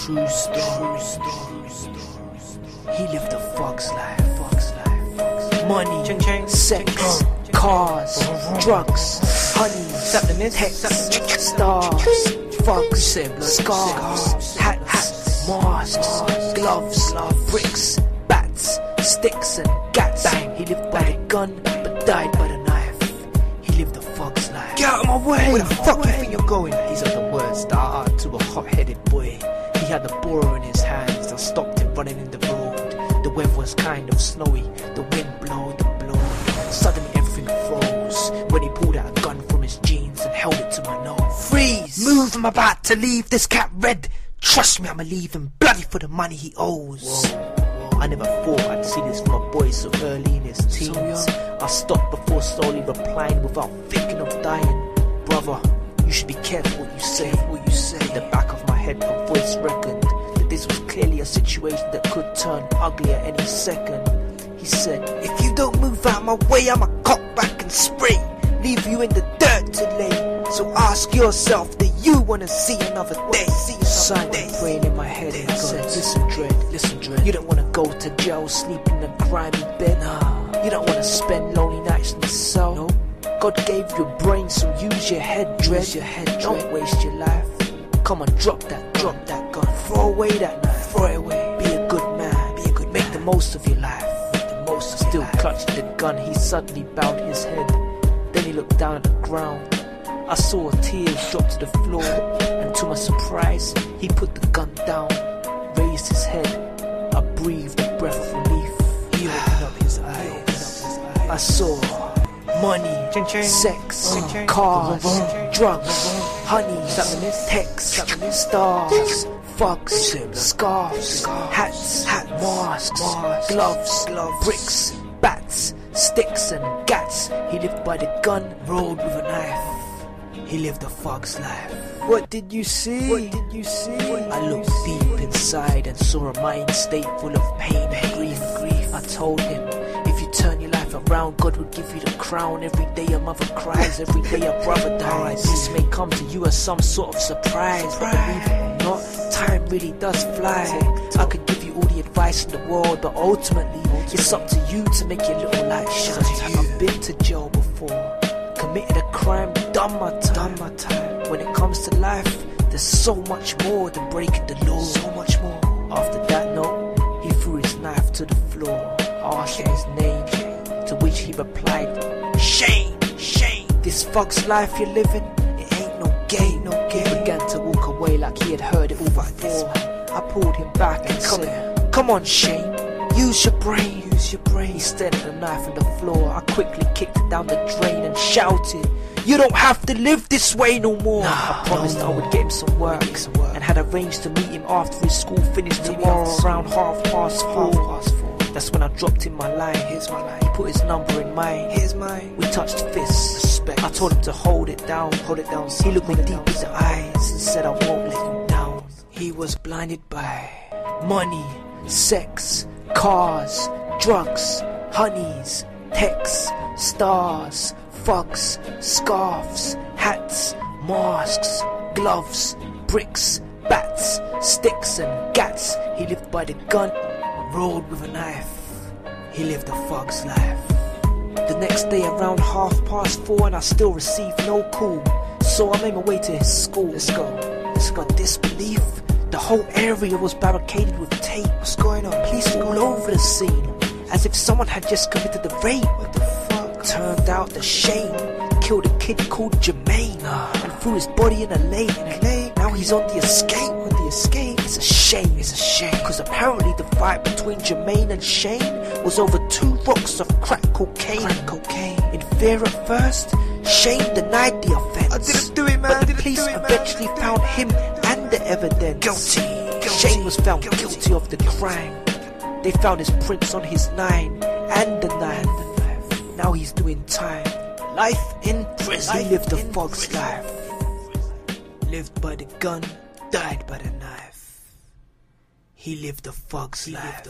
True story. He lived a fox life. Money, sex, cars, drugs, honey, sex, stars, fucks, scarves, hats, masks, gloves, bricks, bats, sticks and gats. He lived by the gun but died by the knife. He lived a fox life. Get out of my way! Where the fuck you think you're going? These are the words that I uttered to a hot-headed boy. He had a borer in his hands that stopped him running in the road. The weather was kind of snowy, the wind blowed and blowed. Suddenly everything froze when he pulled out a gun from his jeans and held it to my nose. Freeze! Move, I'm about to leave this cat red. Trust me, I'ma leave him bloody for the money he owes. Whoa. I never thought I'd see this from a boy so early in his teens. I stopped before slowly replying without thinking of dying. Brother, you should be careful what you say. In the back of my head, a voice reckoned that this was clearly a situation that could turn ugly at any second. He said, if you don't move out my way, I'ma cock back and spray. Leave you in the dirt to lay. So ask yourself, do you wanna see another day? Silent praying in my head, and I said, listen Dread, you don't wanna go to jail, sleep in a grimy bed. Nah. You don't wanna spend lonely nights in the cell. No. God gave you a brain, so use your head, Dread. Don't waste your life. Come on, drop that gun. Throw away that knife. Throw it away. Be a good man. Make the most of your life. Still clutching the gun, he suddenly bowed his head. Then he looked down at the ground. I saw tears drop to the floor, and to my surprise, he put the gun down, raised his head. I breathed a breath of relief. He opened up his eyes. I saw money, sex, cars, drugs, honey, text, stars, fucks, scarves, hats, masks, gloves, bricks, bats, sticks and gats. He lived by the gun, rolled with a knife. He lived a fog's life. What did you see? I looked deep inside and saw a mind state full of pain and grief. I told him, if you turn your life around, God will give you the crown. Every day a mother cries, every day a brother dies. This may come to you as some sort of surprise, but believe it or not, time really does fly. I could give you all the advice in the world, but ultimately it's up to you to make your little light shine. I've been to jail before, committed a crime, done my time. When it comes to life, there's so much more than breaking the law. So much more. After that note, he threw his knife to the floor. I asked him his name, to which he replied, Shane. This fuck's life you're living, it ain't no game. He began to walk away like he had heard it all before. I pulled him back and said, come on Shane, use your brain. He stared at the knife on the floor. I quickly kicked it down the drain and shouted, you don't have to live this way no more. I promised I would get him some work, and had arranged to meet him after his school finished tomorrow around 4:30. That's when I dropped him my line. He put his number in mine. We touched fists. I told him to hold it down. He looked me deep in the eyes and said I won't let you down. He was blinded by money, sex, cars, drugs, honeys, texts, stars, fucks, scarves, hats, masks, gloves, bricks, bats, sticks and gats. He lived by the gun, rolled with a knife. He lived a fog's life. The next day around 4:30 and I still received no call. So I made my way to his school. Let's go. Disbelief. The whole area was barricaded with tape. What's going on? Police all over the scene, as if someone had just committed the rape. What the fuck? Turned out that Shane killed a kid called Jermaine and threw his body in a lake. Now he's on the escape. It's a shame. Because apparently the fight between Jermaine and Shane was over 2 rocks of crack cocaine. In fear at first, Shane denied the offense. I didn't do it, man. But the police eventually found him and the evidence. Guilty. Shane was found guilty of the crime. They found his prints on his 9 and the knife. Now he's doing time. Life in prison. He lived a fog's life. Lived by the gun, died by the knife. He lived a fog's life.